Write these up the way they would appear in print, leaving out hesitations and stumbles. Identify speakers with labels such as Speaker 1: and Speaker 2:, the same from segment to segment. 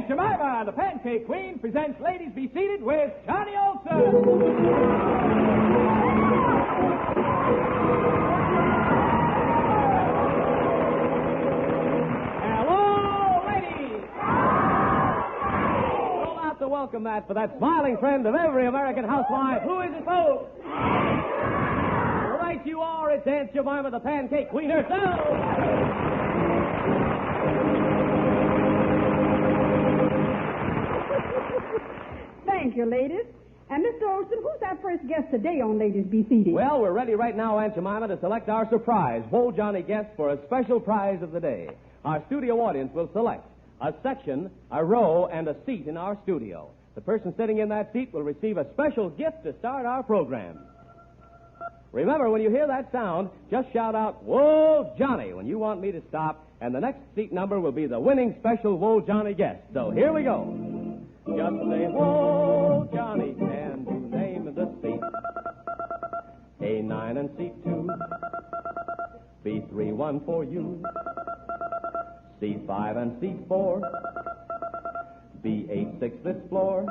Speaker 1: Aunt Jemima, the Pancake Queen, presents Ladies Be Seated with Johnny Olson. Hello, ladies. Roll out the welcome mat for that smiling friend of every American housewife. Who is it, folks? Right you are. It's Aunt Jemima, the Pancake Queen herself.
Speaker 2: Thank you, ladies. And Mr. Olson, who's our first guest today on Ladies Be Seated?
Speaker 1: Well, we're ready right now, Aunt Jemima, to select our surprise Whole Johnny guest for a special prize of the day. Our studio audience will select a section, a row, and a seat in our studio. The person sitting in that seat will receive a special gift to start our program. Remember, when you hear that sound, just shout out, "Whoa, Johnny," when you want me to stop, and the next seat number will be the winning special Whoa, Johnny guest. So here we go. Just say, "Whoa, Johnny," and you name the seat. A9 and seat 2. B31 for you. C5 and seat 4. B86 this floor.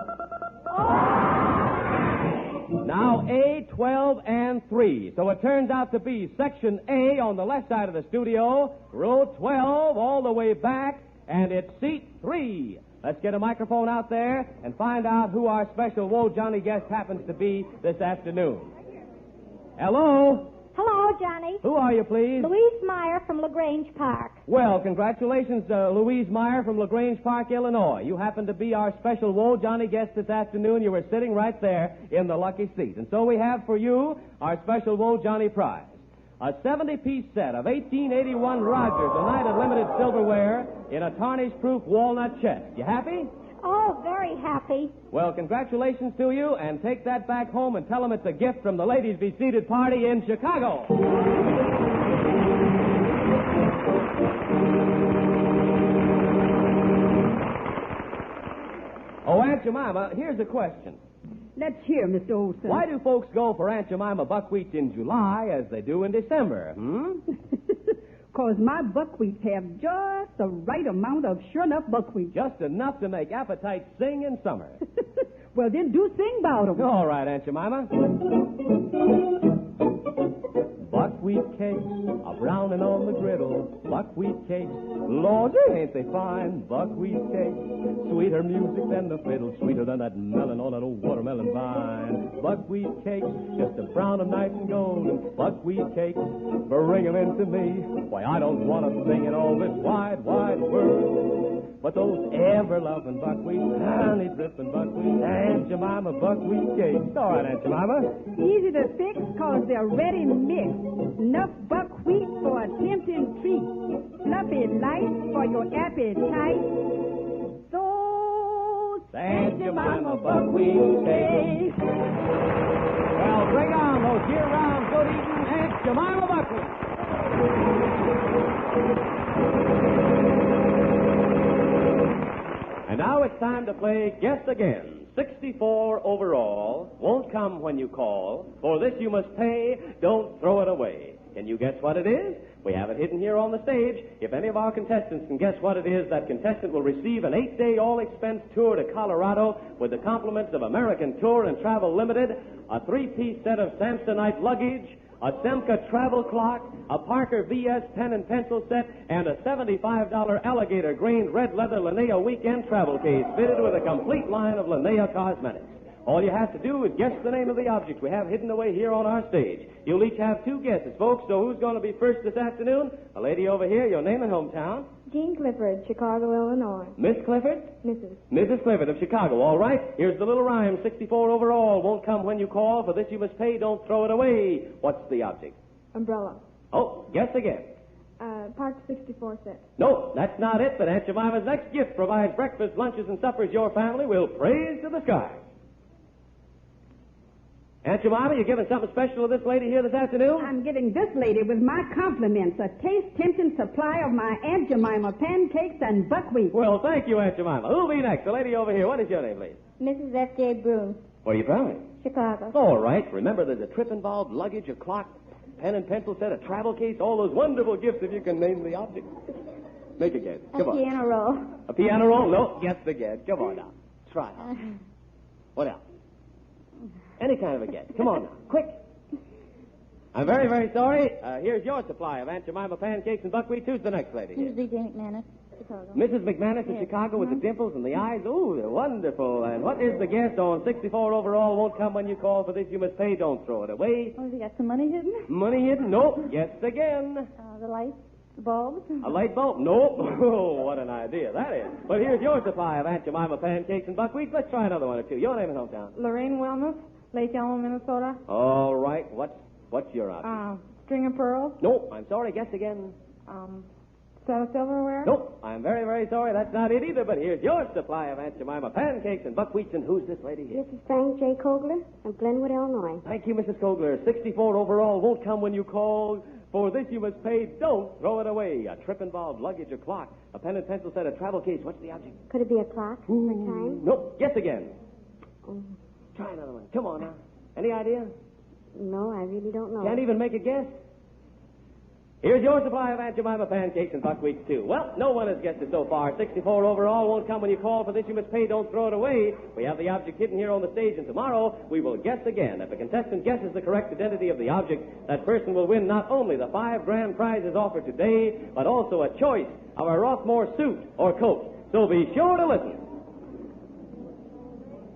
Speaker 1: Now A12 and 3. So it turns out to be section A on the left side of the studio, row 12 all the way back, and it's seat 3. Let's get a microphone out there and find out who our special Whoa Johnny guest happens to be this afternoon. Hello?
Speaker 3: Hello, Johnny.
Speaker 1: Who are you, please?
Speaker 3: Louise Meyer from LaGrange Park.
Speaker 1: Well, congratulations, Louise Meyer from LaGrange Park, Illinois. You happen to be our special Whoa Johnny guest this afternoon. You were sitting right there in the lucky seat. And so we have for you our special Whoa Johnny prize. A 70-piece set of 1881 Rogers United Limited silverware in a tarnish-proof walnut chest. You happy?
Speaker 3: Oh, very happy.
Speaker 1: Well, congratulations to you, and take that back home and tell them it's a gift from the Ladies Be Seated party in Chicago. Oh, Aunt Jemima, here's a question.
Speaker 2: Let's hear, Mr. Olson.
Speaker 1: Why do folks go for Aunt Jemima buckwheat in July as they do in December,
Speaker 2: Because my buckwheats have just the right amount of sure enough buckwheat.
Speaker 1: Just enough to make appetite sing in summer.
Speaker 2: Well, then do sing about them.
Speaker 1: All right, Aunt Jemima. Buckwheat cakes are browning on the griddle. Buckwheat cakes, Lord, ain't they fine? Buckwheat cakes, sweeter music than the fiddle, sweeter than that melon on that old watermelon vine. Buckwheat cakes, just to brown them nice and golden. Buckwheat cakes, bring them into me. Why, I don't want a thing in all this wide, wide world but those ever-loving buckwheat, honey-dripping buckwheat, Aunt Jemima buckwheat cakes. All right, Aunt Jemima.
Speaker 2: Easy to fix because they're ready mixed. Enough buckwheat for a tempting treat. Fluffy light for your appetite. Those
Speaker 1: Aunt Jemima buckwheat cakes. Well, bring on those year-round good-eating Aunt Jemima buckwheat. And now it's time to play Guess Again. 64 overall. Won't come when you call. For this you must pay. Don't throw it away. Can you guess what it is? We have it hidden here on the stage. If any of our contestants can guess what it is, that contestant will receive an 8-day all-expense tour to Colorado with the compliments of American Tour and Travel Limited, a 3-piece set of Samsonite luggage, a Semka travel clock, a Parker VS pen and pencil set, and a $75 alligator grained red leather Linnea weekend travel case fitted with a complete line of Linnea cosmetics. All you have to do is guess the name of the object we have hidden away here on our stage. You'll each have 2 guesses, folks, so who's going to be first this afternoon? A lady over here, your name and hometown?
Speaker 3: Jean Clifford, Chicago, Illinois.
Speaker 1: Miss Clifford?
Speaker 3: Mrs.
Speaker 1: Mrs. Clifford of Chicago, all right. Here's the little rhyme. 64 overall. Won't come when you call. For this you must pay. Don't throw it away. What's the object?
Speaker 3: Umbrella.
Speaker 1: Oh, guess again.
Speaker 3: Park 64 cents.
Speaker 1: No, that's not it, but Aunt Jemima's next gift provides breakfast, lunches, and suppers your family will praise to the sky. Aunt Jemima, you giving something special to this lady here this afternoon?
Speaker 2: I'm giving this lady with my compliments a taste-tempting supply of my Aunt Jemima pancakes and buckwheat.
Speaker 1: Well, thank you, Aunt Jemima. Who'll be next? The lady over here. What is your name, please?
Speaker 3: Mrs. F.J. Broom.
Speaker 1: Where are you from?
Speaker 3: Chicago.
Speaker 1: All right. Remember, there's a trip involved, luggage, a clock, pen and pencil set, a travel case, all those wonderful gifts if you can name the object. Make a guess. Come on.
Speaker 3: piano roll.
Speaker 1: A piano roll? No. Guess again. Come on now. Try it. What else? Any kind of a guess. Come on now. Quick. I'm very, very sorry. Here's your supply of Aunt Jemima pancakes and buckwheat. Who's the next lady here?
Speaker 3: Usually Jane McManus, Chicago.
Speaker 1: Mrs. McManus of Chicago with the dimples and the eyes. Ooh, they're wonderful. And what is the guess on 64 overall? Won't come when you call. For this you must pay. Don't throw it away.
Speaker 3: Oh, has he got some money hidden?
Speaker 1: Money hidden? Nope. Guess again.
Speaker 3: The lights, the bulbs.
Speaker 1: A light bulb? Nope. Oh, what an idea that is. But here's your supply of Aunt Jemima pancakes and buckwheat. Let's try another one or two. Your name and hometown.
Speaker 4: Lorraine Wellness, Lake Elmo, Minnesota.
Speaker 1: All right. What's your option?
Speaker 4: String of pearls.
Speaker 1: Nope. I'm sorry. Guess again.
Speaker 4: Set of silverware.
Speaker 1: Nope. I'm very, very sorry. That's not it either. But here's your supply of Aunt Jemima pancakes and buckwheats. And who's this lady here?
Speaker 5: This is Frank J. Kogler of Glenwood, Illinois.
Speaker 1: Thank you, Mrs. Kogler. 64 overall won't come when you call. For this you must pay. Don't throw it away. A trip involved luggage or clock. A pen and pencil set, a travel case. What's the object?
Speaker 5: Could it be a clock for time?
Speaker 1: Nope. Guess again. Try another one. Come on now. Any idea?
Speaker 5: No, I really don't know.
Speaker 1: Can't even make a guess? Here's your supply of Aunt Jemima pancakes and buckwheats, too. Well, no one has guessed it so far. 64 overall won't come when you call. For this you must pay. Don't throw it away. We have the object hidden here on the stage, and tomorrow we will guess again. If a contestant guesses the correct identity of the object, that person will win not only the 5 grand prizes offered today, but also a choice of a Rothmore suit or coat. So be sure to listen.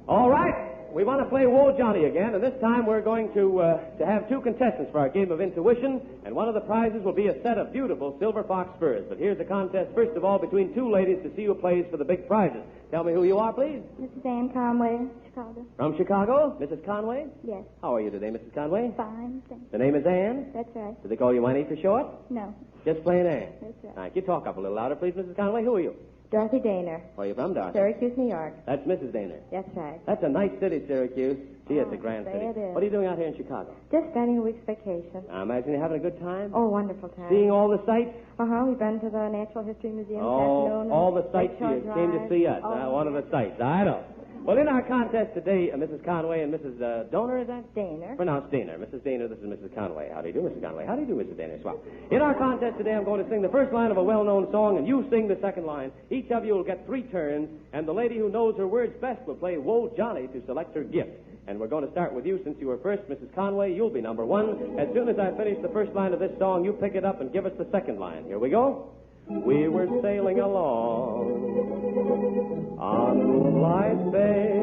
Speaker 1: All right. We want to play Whoa Johnny again, and this time we're going to have 2 contestants for our game of intuition, and one of the prizes will be a set of beautiful silver fox furs. But here's the contest, first of all, between 2 ladies to see who plays for the big prizes. Tell me who you are, please.
Speaker 3: Mrs. Ann Conway, Chicago.
Speaker 1: From Chicago, Mrs. Conway?
Speaker 3: Yes.
Speaker 1: How are you today, Mrs. Conway?
Speaker 3: Fine, thanks.
Speaker 1: The name is Ann?
Speaker 3: That's right.
Speaker 1: Do they call you Annie for short?
Speaker 3: No.
Speaker 1: Just plain Ann?
Speaker 3: That's right.
Speaker 1: Thank you. Talk up a little louder, please, Mrs. Conway. Who are you?
Speaker 3: Dorothy Daner,
Speaker 1: Where are you from, Dorothy?
Speaker 3: Syracuse, New York.
Speaker 1: That's Mrs. Daner.
Speaker 3: That's right.
Speaker 1: That's a nice city, Syracuse. Gee, it's a grand
Speaker 3: say
Speaker 1: city.
Speaker 3: it is.
Speaker 1: What are you doing out here in Chicago?
Speaker 3: Just spending a week's vacation.
Speaker 1: I imagine you're having a good time?
Speaker 3: Oh, wonderful time.
Speaker 1: Seeing all the sights?
Speaker 3: We've been to the Natural History Museum this
Speaker 1: Oh,
Speaker 3: afternoon.
Speaker 1: all the sights
Speaker 3: Lakeshore
Speaker 1: you came to
Speaker 3: Drive.
Speaker 1: see us.
Speaker 3: Oh,
Speaker 1: One of the sights. I know. Well, in our contest today, Mrs. Conway and Mrs. Donor, is that?
Speaker 3: Daner.
Speaker 1: Pronounced Daner. Mrs. Daner, this is Mrs. Conway. How do you do, Mrs. Conway? How do you do, Mrs. Daner? Swell. In our contest today, I'm going to sing the first line of a well-known song, and you sing the second line. Each of you will get 3 turns, and the lady who knows her words best will play Whoa Johnny to select her gift. And we're going to start with you since you were first, Mrs. Conway. You'll be number 1. As soon as I finish the first line of this song, you pick it up and give us the second line. Here we go. We were sailing along on Moonlight Bay.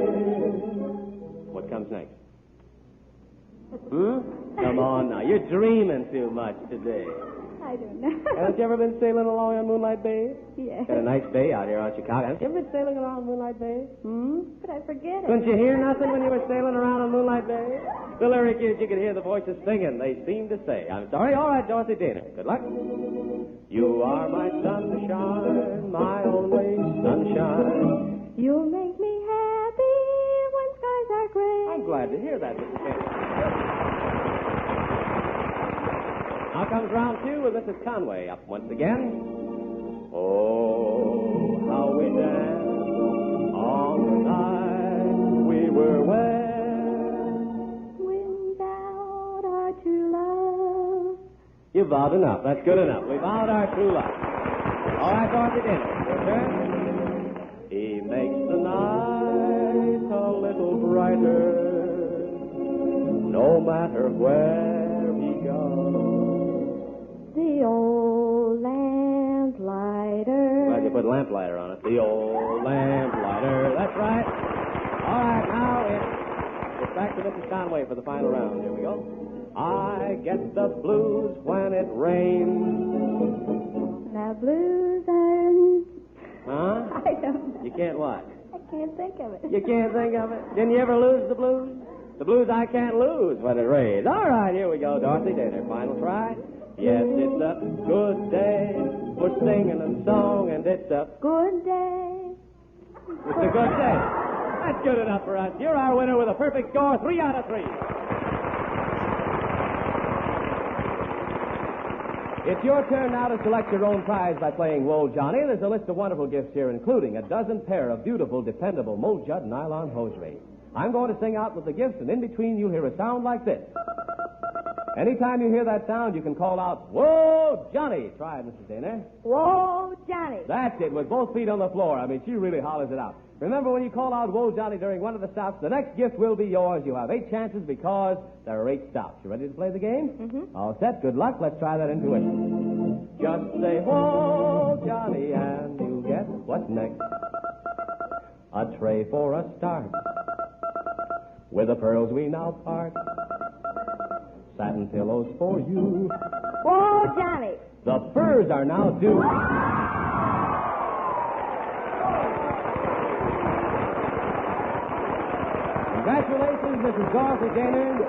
Speaker 1: What comes next? Come on now. You're dreaming too much today.
Speaker 3: I don't know.
Speaker 1: Haven't you ever been sailing along on Moonlight Bay?
Speaker 3: Yes.
Speaker 1: Got a nice bay out here on Chicago. Haven't you ever been sailing around on Moonlight Bay?
Speaker 3: But I forget it.
Speaker 1: Couldn't you hear nothing when you were sailing around on Moonlight Bay? The lyric is you could hear the voices singing. They seem to say, I'm sorry. All right, Dorothy Daner. Good luck. You are my sunshine, my only sunshine.
Speaker 3: You'll make me happy when skies are gray.
Speaker 1: I'm glad to hear that, Mrs. Daner. Now comes round 2 with Mrs. Conway up once again. Oh, how we danced on the night we were wed.
Speaker 3: Without our true love.
Speaker 1: You vowed enough. That's good enough. We vowed our true love. All right, Dorothy Daner. Your turn. He makes the night a little brighter, no matter where he goes.
Speaker 3: The old lamplighter.
Speaker 1: Glad you put lamplighter on it. The old lamplighter. That's right. All right, now it's back to Mrs. Conway for the final round. Here we go. I get the blues when it rains.
Speaker 3: Now blues are...
Speaker 1: Huh?
Speaker 3: I don't know.
Speaker 1: You can't what?
Speaker 3: I can't think of it.
Speaker 1: You can't think of it? Didn't you ever lose the blues? The blues I can't lose when it rains. All right, here we go. Dorothy Daner, final try. Yes, it's a good day for singing a song, and it's a
Speaker 3: Good day.
Speaker 1: It's a good day. That's good enough for us. You're our winner with a perfect score, 3 out of 3. It's your turn now to select your own prize by playing Whoa Johnny. There's a list of wonderful gifts here, including a dozen pair of beautiful, dependable Mo-Jud nylon hosiery. I'm going to sing out with the gifts, and in between you'll hear a sound like this. Anytime you hear that sound, you can call out, "Whoa, Johnny!" Try it, Mrs. Dana.
Speaker 2: Whoa, Johnny.
Speaker 1: That's it, with both feet on the floor. I mean, she really hollers it out. Remember, when you call out, "Whoa, Johnny," during one of the stops, the next gift will be yours. You have 8 chances because there are 8 stops. You ready to play the game?
Speaker 2: Mm-hmm.
Speaker 1: All set. Good luck. Let's try that intuition. Just say, "Whoa, Johnny," and you get what's next. A tray for a start. With the pearls we now part. Satin pillows for you.
Speaker 2: Whoa, Johnny.
Speaker 1: The furs are now due. Congratulations, Mrs. Dorothy Gaynor.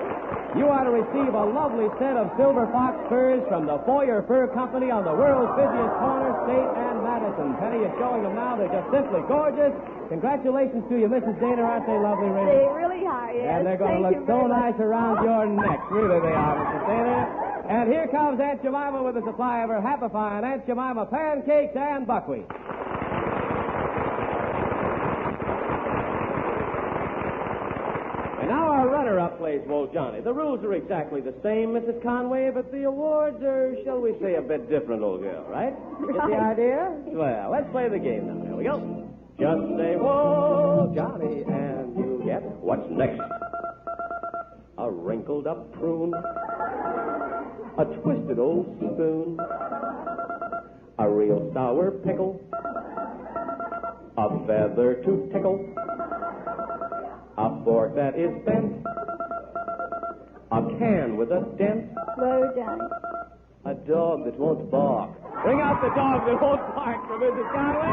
Speaker 1: You are to receive a lovely set of silver fox furs from the Foyer Fur Company on the world's busiest corner, State and Madison. Penny is showing them now. They're just simply gorgeous. Congratulations to you, Mrs. Gaynor. Aren't they lovely, really?
Speaker 2: They really are, yes.
Speaker 1: And they're going to look so nice around your neck. Really they are, Mrs. Gaynor. And here comes Aunt Jemima with a supply of her Happifying Aunt Jemima pancakes and buckwheat. And now our runner-up plays Whoa, Johnny. The rules are exactly the same, Mrs. Conway, but the awards are, shall we say, a bit different, old girl, right? Get the idea? Well, let's play the game now. Here we go. Just say, "Whoa, Johnny," and you get what's next. A wrinkled-up prune. A twisted old spoon. A real sour pickle. A feather to tickle. A fork that is bent. A can with a dent.
Speaker 2: Whoa, Johnny.
Speaker 1: A dog that won't bark. Bring out the dog that won't bark for Mrs. Conway.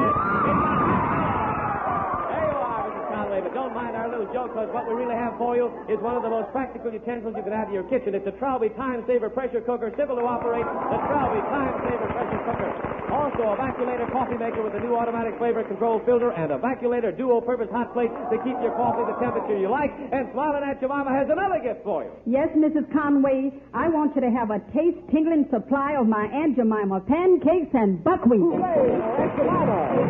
Speaker 1: There you are, Mrs. Conway, but don't mind our little joke, because what we really have for you is one of the most practical utensils you can add to your kitchen. It's a Trowbridge Time Saver pressure cooker, simple to operate, the Trowbridge Time Saver pressure cooker. Also, a Vaculator coffee maker with a new automatic flavor control filter and a Vaculator dual-purpose hot plate to keep your coffee the temperature you like. And Smiling Aunt Jemima has another gift for you.
Speaker 2: Yes, Mrs. Conway, I want you to have a taste-tingling supply of my Aunt Jemima pancakes and buckwheat.
Speaker 1: Aunt Jemima!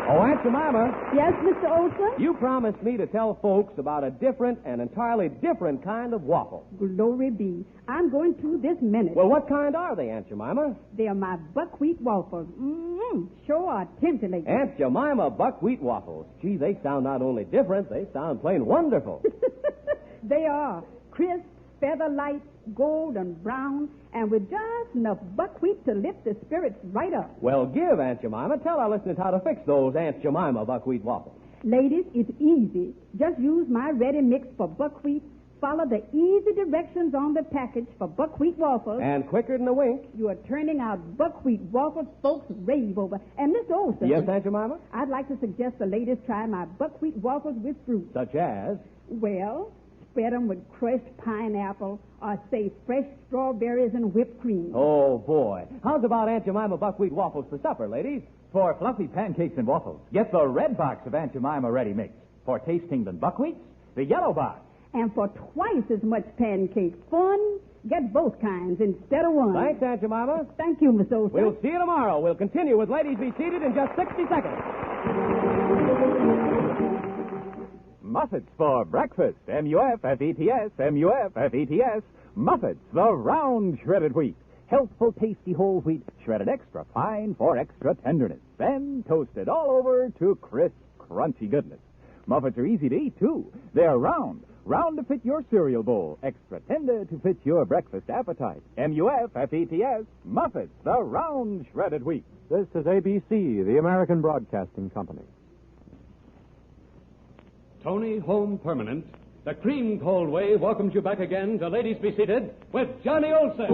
Speaker 1: Oh, Aunt Jemima.
Speaker 2: Yes, Mr. Olson?
Speaker 1: You promised me to tell folks about a different and entirely different kind of waffle.
Speaker 2: Glory be. I'm going to this minute.
Speaker 1: Well, what kind are they, Aunt Jemima?
Speaker 2: They are my buckwheat waffles. Sure are tempting.
Speaker 1: Aunt Jemima buckwheat waffles. Gee, they sound not only different, they sound plain wonderful.
Speaker 2: They are crisp, feather-light, golden brown, and with just enough buckwheat to lift the spirits right up.
Speaker 1: Well, give, Aunt Jemima. Tell our listeners how to fix those Aunt Jemima buckwheat waffles.
Speaker 2: Ladies, it's easy. Just use my ready mix for buckwheat. Follow the easy directions on the package for buckwheat waffles.
Speaker 1: And quicker than a wink.
Speaker 2: You are turning out buckwheat waffles folks rave over. And Miss Olson.
Speaker 1: Yes, Aunt Jemima?
Speaker 2: I'd like to suggest the ladies try my buckwheat waffles with fruit.
Speaker 1: Such as?
Speaker 2: Well, spread them with crushed pineapple or, say, fresh strawberries and whipped cream.
Speaker 1: Oh, boy. How's about Aunt Jemima buckwheat waffles for supper, ladies?
Speaker 6: For fluffy pancakes and waffles, get the red box of Aunt Jemima Ready Mix. For tasting the buckwheats, the yellow box.
Speaker 2: And for twice as much pancake fun, get both kinds instead of one.
Speaker 1: Thanks, Aunt Jemima.
Speaker 2: Thank you, Miss Olson.
Speaker 1: We'll see you tomorrow. We'll continue with Ladies Be Seated in just 60 seconds.
Speaker 6: Muffets for breakfast. M-U-F-F-E-T-S, M-U-F-F-E-T-S. Muffets, the round shredded wheat. Healthful, tasty whole wheat, shredded extra fine for extra tenderness. Then toasted all over to crisp, crunchy goodness. Muffets are easy to eat, too. They're round to fit your cereal bowl, extra tender to fit your breakfast appetite. M-U-F-F-E-T-S, Muffets, the round shredded wheat.
Speaker 7: This is ABC, the American Broadcasting Company.
Speaker 8: Tony Home Permanent, the Cream Cold Wave welcomes you back again to Ladies Be Seated with Johnny Olsen.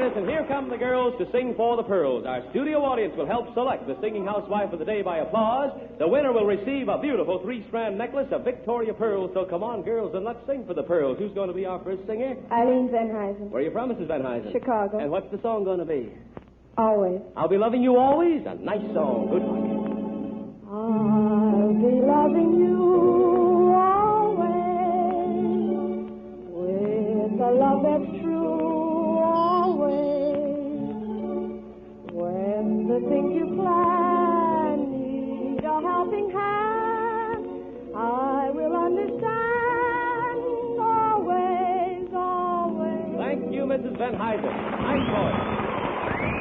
Speaker 1: And here come the girls to sing for the pearls. Our studio audience will help select the singing housewife of the day by applause. The winner will receive a beautiful 3-strand necklace of Victoria pearls. So come on, girls, and let's sing for the pearls. Who's going to be our first singer?
Speaker 5: Eileen Van Huysen.
Speaker 1: Where are you from, Mrs. Van Huysen?
Speaker 5: Chicago.
Speaker 1: And what's the song going to be?
Speaker 5: Always.
Speaker 1: I'll Be Loving You Always. A nice song. Good luck.
Speaker 5: I'll be loving you always with a love that's true. When the things you plan
Speaker 3: understand. Always, always.
Speaker 1: Thank you, Mrs. Van Huysen. Nice voice.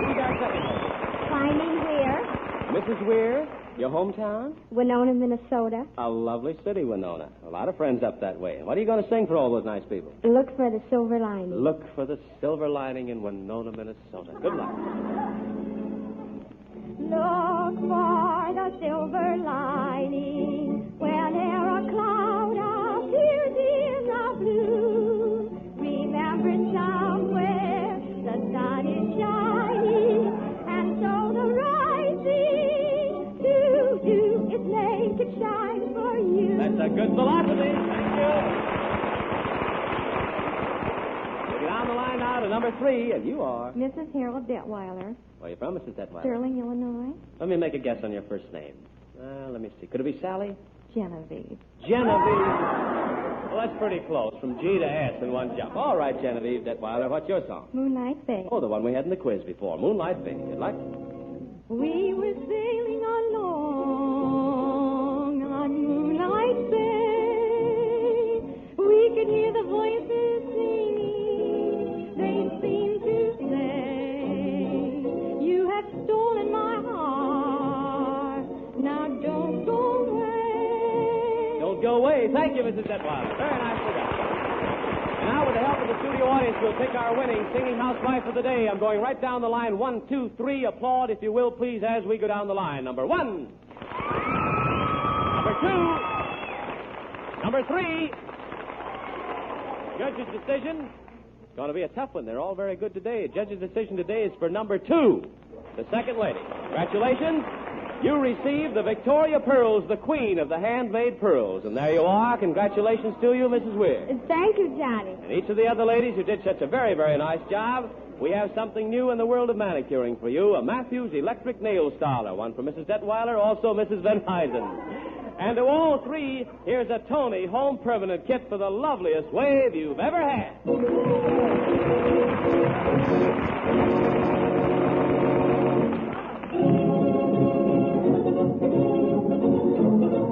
Speaker 1: Who's our second lady?
Speaker 3: Finding Weir,
Speaker 1: Mrs. Weir, your hometown?
Speaker 3: Winona, Minnesota.
Speaker 1: A lovely city, Winona. A lot of friends up that way. What are you going to sing for all those nice people?
Speaker 3: Look for the silver lining.
Speaker 1: Look for the silver lining in Winona, Minnesota. Good luck.
Speaker 3: Look for the silver lining whenever a cloud appears in the blue. Remember somewhere the sun is shining, and so the rising to is make it shine for you.
Speaker 1: That's a good philosophy. Thank you. We'll get on the line now to number 3, and you are?
Speaker 4: Mrs. Harold Detweiler,
Speaker 1: Where are you from, Mrs. Detweiler?
Speaker 4: Sterling, Illinois.
Speaker 1: Let me make a guess on your first name. Let me see. Could it be Sally?
Speaker 4: Genevieve.
Speaker 1: Genevieve. Well, that's pretty close. From G to S in one jump. All right, Genevieve Detweiler, what's your song?
Speaker 4: Moonlight Bay.
Speaker 1: Oh, the one we had in the quiz before. Moonlight Bay. Good luck.
Speaker 3: We were sailing along on Moonlight Bay. We could hear the voices singing. They seemed to say, "You have stolen my heart. Now don't go away."
Speaker 1: Don't go away. Thank you, Mrs. Detweiler. Very nicely done. And now, with the help of the studio audience, we'll pick our winning singing housewife of the day. I'm going right down the line. 1, 2, 3. Applaud, if you will, please, as we go down the line. Number 1. Number 2. Number 3. Judge's decision. It's going to be a tough one. They're all very good today. Judge's decision today is for number 2, the second lady. Congratulations. You received the Victoria Pearls, the queen of the handmade pearls. And there you are. Congratulations to you, Mrs. Weir.
Speaker 3: Thank you, Johnny.
Speaker 1: And each of the other ladies who did such a very, very nice job, we have something new in the world of manicuring for you, a Matthews electric nail styler, one for Mrs. Detweiler, also Mrs. Van Huysen. And to all 3, here's a Tony home permanent kit for the loveliest wave you've ever had.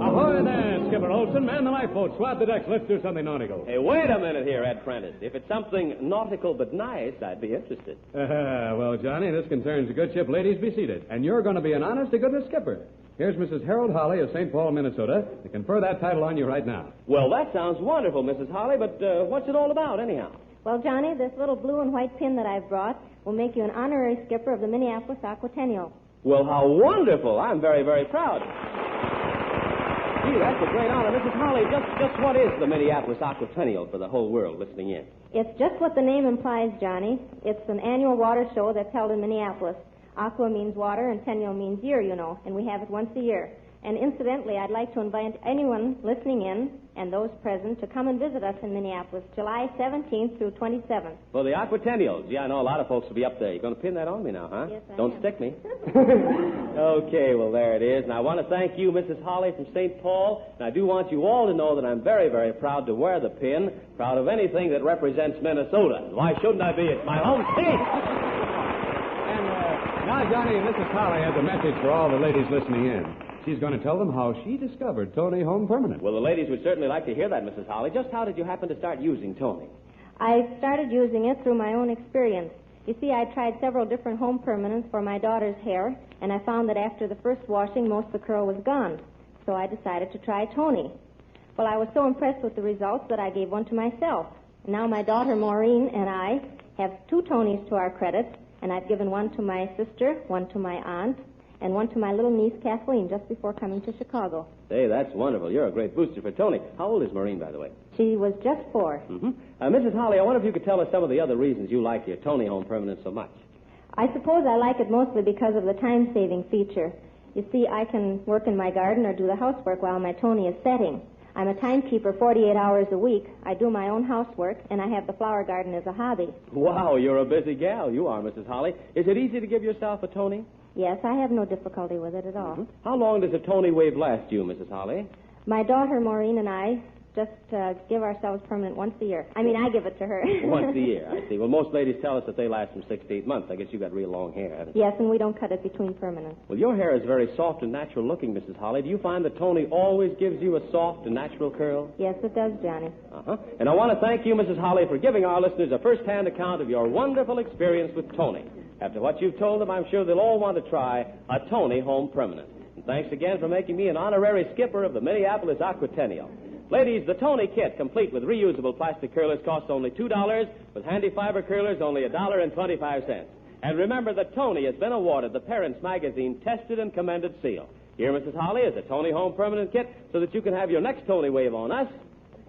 Speaker 8: Ahoy there, Skipper Olson. Man the lifeboat. Swab the decks. Let's do something nautical.
Speaker 1: Hey, wait a minute here, Ed Prentice. If it's something nautical but nice, I'd be interested.
Speaker 8: Well, Johnny, this concerns a good ship. Ladies, be seated. And you're going to be an honest-to-goodness skipper. Here's Mrs. Harold Holly of St. Paul, Minnesota, to confer that title on you right now.
Speaker 1: Well, that sounds wonderful, Mrs. Holly, but what's it all about, anyhow?
Speaker 9: Well, Johnny, this little blue and white pin that I've brought will make you an honorary skipper of the Minneapolis Aquatennial.
Speaker 1: Well, how wonderful. I'm very, very proud. Gee, that's a great honor. Mrs. Holly, just what is the Minneapolis Aquatennial for the whole world listening in?
Speaker 9: It's just what the name implies, Johnny. It's an annual water show that's held in Minneapolis. Aqua means water, and tennial means year, you know, and we have it once a year. And incidentally, I'd like to invite anyone listening in and those present to come and visit us in Minneapolis, July 17th through 27th.
Speaker 1: For the Aquatennials. Yeah, I know a lot of folks will be up there. You're going to pin that on me now, huh?
Speaker 9: Yes, I
Speaker 1: Don't
Speaker 9: am.
Speaker 1: stick me. Okay, well, there it is. And I want to thank you, Mrs. Holly from St. Paul. And I do want you all to know that I'm very, very proud to wear the pin, proud of anything that represents Minnesota. Why shouldn't I be? It's my home state.
Speaker 8: Now, Johnny, Mrs. Holly has a message for all the ladies listening in. She's going to tell them how she discovered Tony Home Permanent.
Speaker 1: Well, the ladies would certainly like to hear that, Mrs. Holly. Just how did you happen to start using Tony?
Speaker 9: I started using it through my own experience. You see, I tried several different home permanents for my daughter's hair, and I found that after the first washing, most of the curl was gone. So I decided to try Tony. Well, I was so impressed with the results that I gave one to myself. Now my daughter Maureen and I have 2 Tonys to our credit, and I've given one to my sister, one to my aunt, and one to my little niece Kathleen just before coming to Chicago.
Speaker 1: Hey, that's wonderful. You're a great booster for Tony. How old is Maureen, by the way?
Speaker 9: She was just 4.
Speaker 1: Mm-hmm. Mrs. Holly, I wonder if you could tell us some of the other reasons you like your Tony Home Permanent so much.
Speaker 9: I suppose I like it mostly because of the time-saving feature. You see, I can work in my garden or do the housework while my Tony is setting. I'm a timekeeper 48 hours a week. I do my own housework, and I have the flower garden as a hobby.
Speaker 1: Wow, you're a busy gal. You are, Mrs. Holly. Is it easy to give yourself a Tony?
Speaker 9: Yes, I have no difficulty with it at all.
Speaker 1: Mm-hmm. How long does a Tony wave last you, Mrs. Holly?
Speaker 9: My daughter Maureen and I just give ourselves permanent once a year. I mean, I give it to her.
Speaker 1: Once a year, I see. Well, most ladies tell us that they last from 6 to 8 months. I guess you got real long hair, haven't you?
Speaker 9: Yes, and we don't cut it between permanents.
Speaker 1: Well, your hair is very soft and natural looking, Mrs. Holly. Do you find that Tony always gives you a soft and natural curl?
Speaker 9: Yes, it does, Johnny.
Speaker 1: Uh-huh. And I want to thank you, Mrs. Holly, for giving our listeners a first-hand account of your wonderful experience with Tony. After what you've told them, I'm sure they'll all want to try a Tony Home Permanent. And thanks again for making me an honorary skipper of the Minneapolis Aquatennial. Ladies, the Tony kit, complete with reusable plastic curlers, costs only $2, with handy fiber curlers only $1.25. And remember that Tony has been awarded the Parents Magazine Tested and Commended seal. Here, Mrs. Holly, is a Tony Home Permanent kit so that you can have your next Tony wave on us.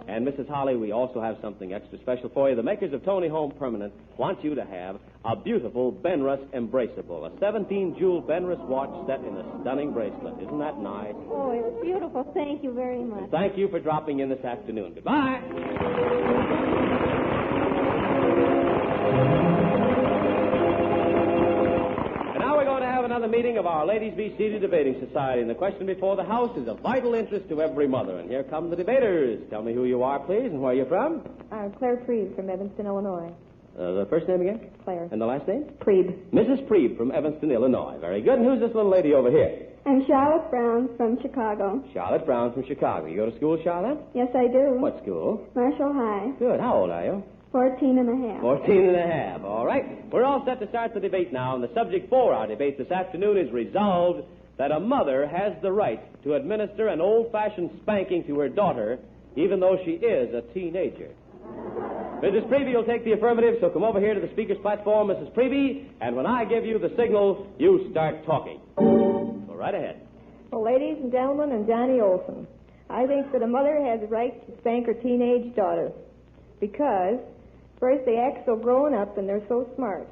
Speaker 1: And, Mrs. Holly, we also have something extra special for you. The makers of Tony Home Permanent want you to have a beautiful Benrus Embraceable, a 17-jewel Benrus watch set in a stunning bracelet. Isn't that nice?
Speaker 9: Oh, it's beautiful. Thank you very much.
Speaker 1: Thank you for dropping in this afternoon. Goodbye. Another meeting of our Ladies Be Seated Debating Society, and the question before the House is of vital interest to every mother. And here come the debaters. Tell me who you are, please, and where you're from.
Speaker 5: I'm Claire Preeb from Evanston, Illinois.
Speaker 1: The first name again?
Speaker 5: Claire.
Speaker 1: And the last name?
Speaker 5: Preeb.
Speaker 1: Mrs. Preeb from Evanston, Illinois. Very good. And who's this little lady over here?
Speaker 3: I'm Charlotte Brown from Chicago.
Speaker 1: Charlotte Brown from Chicago. You go to school, Charlotte?
Speaker 3: Yes, I do.
Speaker 1: What school?
Speaker 3: Marshall High.
Speaker 1: Good. How old are you?
Speaker 3: 14 and a half.
Speaker 1: 14 and a half. All right. We're all set to start the debate now, and the subject for our debate this afternoon is resolved that a mother has the right to administer an old-fashioned spanking to her daughter, even though she is a teenager. Mrs. Preeby will take the affirmative, so come over here to the speaker's platform, Mrs. Preeby, and when I give you the signal, you start talking. Go right ahead.
Speaker 5: Well, ladies and gentlemen, and Johnny Olson, I think that a mother has the right to spank her teenage daughter because first, they act so grown up and they're so smart.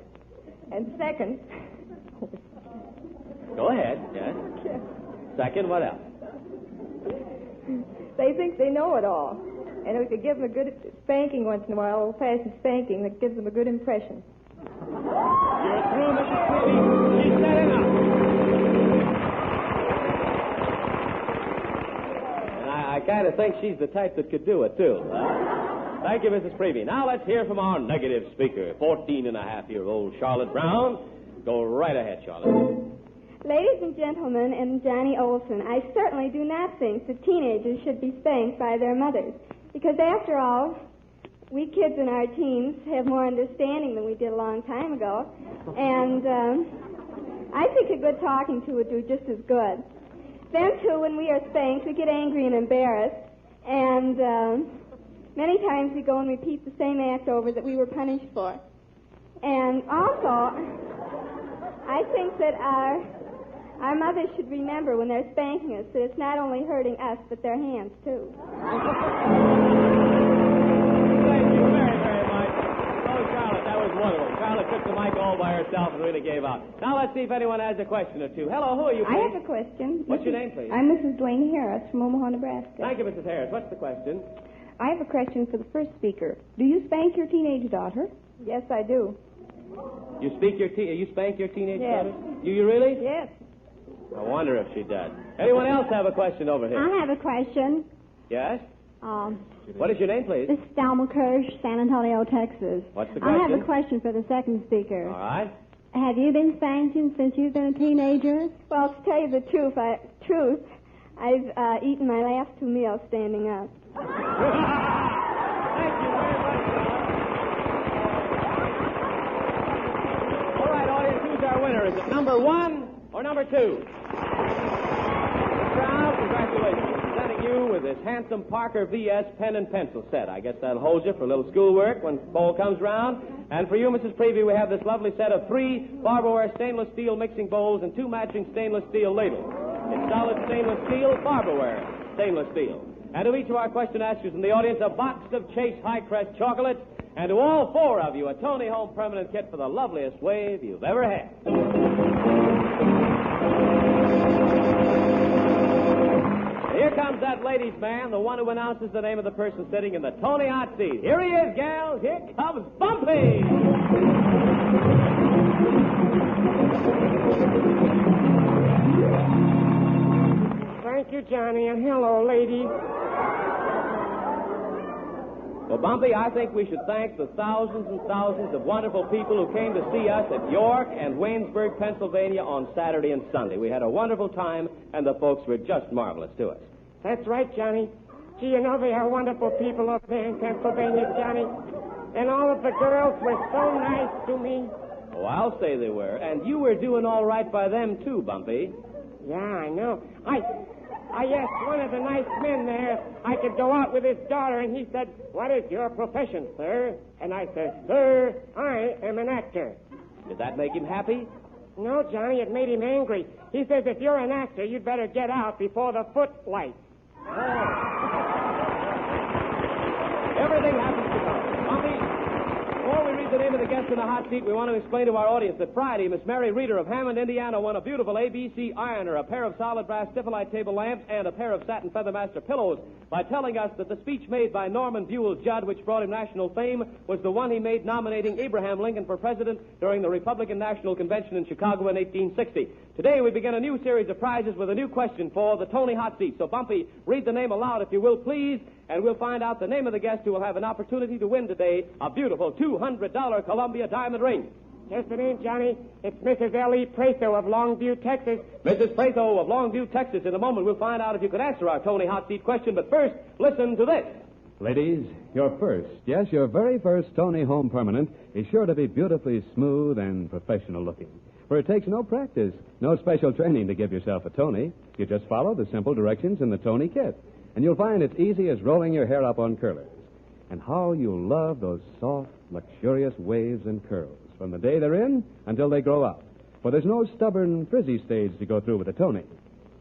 Speaker 5: And second...
Speaker 1: Go ahead, yes. Second, what else?
Speaker 5: They think they know it all. And if we could give them a good spanking once in a while, old-fashioned spanking, that gives them a good impression.
Speaker 1: You're through, Mrs. Preeby. She's said enough. And I kind of think she's the type that could do it, too. Thank you, Mrs. Preeby. Now let's hear from our negative speaker, 14-and-a-half-year-old Charlotte Brown. Go right ahead, Charlotte.
Speaker 3: Ladies and gentlemen, and Johnny Olson, I certainly do not think that teenagers should be spanked by their mothers. Because after all, we kids in our teens have more understanding than we did a long time ago. And I think a good talking to would do just as good. Then, too, when we are spanked, we get angry and embarrassed. And many times we go and repeat the same act over that we were punished for. And also, I think that our mothers should remember when they're spanking us that it's not only hurting us, but their hands, too.
Speaker 1: Thank you very, very much. Oh, Charlotte, that was wonderful. Charlotte took the mic all by herself and really gave out. Now let's see if anyone has a question or two. Hello, who are you, please?
Speaker 3: I have a question.
Speaker 1: What's your name, please?
Speaker 3: I'm Mrs. Dwayne Harris from Omaha, Nebraska.
Speaker 1: Thank you, Mrs. Harris. What's the question?
Speaker 3: I have a question for the first speaker. Do you spank your teenage daughter?
Speaker 5: Yes, I do.
Speaker 1: You spank your teenage
Speaker 5: Yes.
Speaker 1: daughter? You really?
Speaker 5: Yes.
Speaker 1: I wonder if she does. Anyone else have a question over here?
Speaker 3: I have a question.
Speaker 1: Yes? What is your name, please?
Speaker 3: This is Thelma Kirsch, San Antonio, Texas.
Speaker 1: What's the question?
Speaker 3: I have a question for the second speaker.
Speaker 1: All right.
Speaker 3: Have you been spanking since you've been a teenager? Well, to tell you the truth, I've eaten my last 2 meals standing up.
Speaker 1: Thank you very much, All right, audience, who's our winner? Is it number 1 or number 2? Brown, congratulations. Presenting you with this handsome Parker VS pen and pencil set. I guess that'll hold you for a little schoolwork when fall comes round. And for you, Mrs. Prevey, we have this lovely set of 3 Barberware stainless steel mixing bowls and 2 matching stainless steel ladles. It's solid stainless steel, Barberware stainless steel. And to each of our question askers in the audience, a box of Chase High Crest chocolates. And to all 4 of you, a Tony Home Permanent kit for the loveliest wave you've ever had. Here comes that ladies' man, the one who announces the name of the person sitting in the Tony hot seat. Here he is, gals. Here comes Bumpy.
Speaker 10: Thank you, Johnny, and hello, ladies.
Speaker 1: Well, Bumpy, I think we should thank the thousands and thousands of wonderful people who came to see us at York and Waynesburg, Pennsylvania on Saturday and Sunday. We had a wonderful time, and the folks were just marvelous to us.
Speaker 10: That's right, Johnny. Gee, you know they are wonderful people over there in Pennsylvania, Johnny. And all of the girls were so nice to me.
Speaker 1: Oh, I'll say they were. And you were doing all right by them, too, Bumpy.
Speaker 10: Yeah, I know. I asked one of the nice men there if I could go out with his daughter, and he said, "What is your profession, sir?" And I said, "Sir, I am an actor."
Speaker 1: Did that make him happy?
Speaker 10: No, Johnny, it made him angry. He says, "If you're an actor, you'd better get out before the footlights."
Speaker 1: Everything happens to come. Bumpy, before we read the name of the guest in the hot seat, we want to explain to our audience that Friday, Miss Mary Reeder of Hammond, Indiana, won a beautiful ABC ironer, a pair of solid brass Stifilite table lamps, and a pair of satin Feathermaster pillows by telling us that the speech made by Norman Buell Judd, which brought him national fame, was the one he made nominating Abraham Lincoln for president during the Republican National Convention in Chicago in 1860. Today we begin a new series of prizes with a new question for the Tony Hot Seat. So, Bumpy, read the name aloud, if you will, please, and we'll find out the name of the guest who will have an opportunity to win today a beautiful $200 Columbia diamond ring.
Speaker 10: Just the name, Johnny. It's Mrs. L.E. Pratho of Longview, Texas.
Speaker 1: Mrs. Pratho of Longview, Texas. In a moment, we'll find out if you could answer our Tony Hot Seat question. But first, listen to this.
Speaker 8: Ladies, your first, yes, your very first Tony Home Permanent is sure to be beautifully smooth and professional looking. For it takes no practice, no special training to give yourself a Tony. You just follow the simple directions in the Tony kit. And you'll find it's easy as rolling your hair up on curlers. And how you'll love those soft, luxurious waves and curls from the day they're in until they grow out. For there's no stubborn, frizzy stage to go through with a Tony.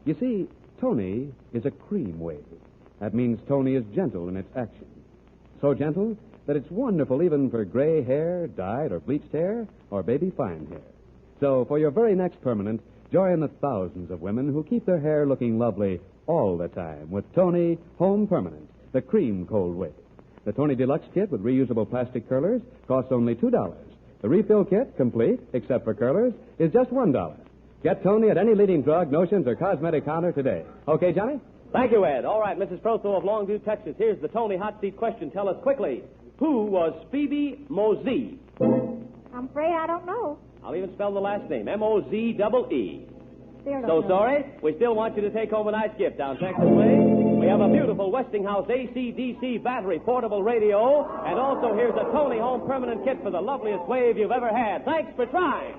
Speaker 8: You see, Tony is a cream wave. That means Tony is gentle in its action. So gentle that it's wonderful even for gray hair, dyed or bleached hair, or baby fine hair. So for your very next permanent, join the thousands of women who keep their hair looking lovely all the time with Tony Home Permanent, the cream cold wave. The Tony Deluxe kit with reusable plastic curlers costs only $2. The refill kit, complete, except for curlers, is just $1. Get Tony at any leading drug, notions, or cosmetic counter today. Okay, Johnny?
Speaker 1: Thank you, Ed. All right, Mrs. Pratho of Longview, Texas. Here's the Tony Hot Seat question. Tell us quickly, who was Phoebe Mosee?
Speaker 3: I'm afraid I don't know.
Speaker 1: I'll even spell the last name, M-O-Z-E-E.
Speaker 3: Still don't
Speaker 1: So
Speaker 3: know.
Speaker 1: sorry, we still want you to take home a nice gift down Texas Way. We have a beautiful Westinghouse AC/DC battery portable radio, and also here's a Tony Home Permanent kit for the loveliest wave you've ever had. Thanks for trying.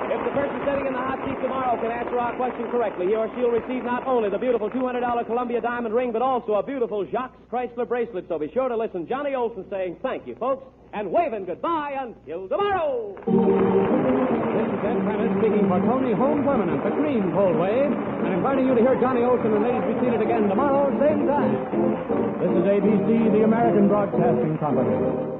Speaker 1: If the person sitting in the hot seat tomorrow can answer our question correctly, he or she will receive not only the beautiful $200 Columbia diamond ring, but also a beautiful Jacques Chrysler bracelet. So be sure to listen. Johnny Olson saying thank you, folks, and waving goodbye until tomorrow.
Speaker 8: This is Ed Prentice speaking for Tony Home Permanent, the cream cold wave, and inviting you to hear Johnny Olson and Ladies Be Seated again tomorrow, same time.
Speaker 7: This is ABC, the American Broadcasting Company.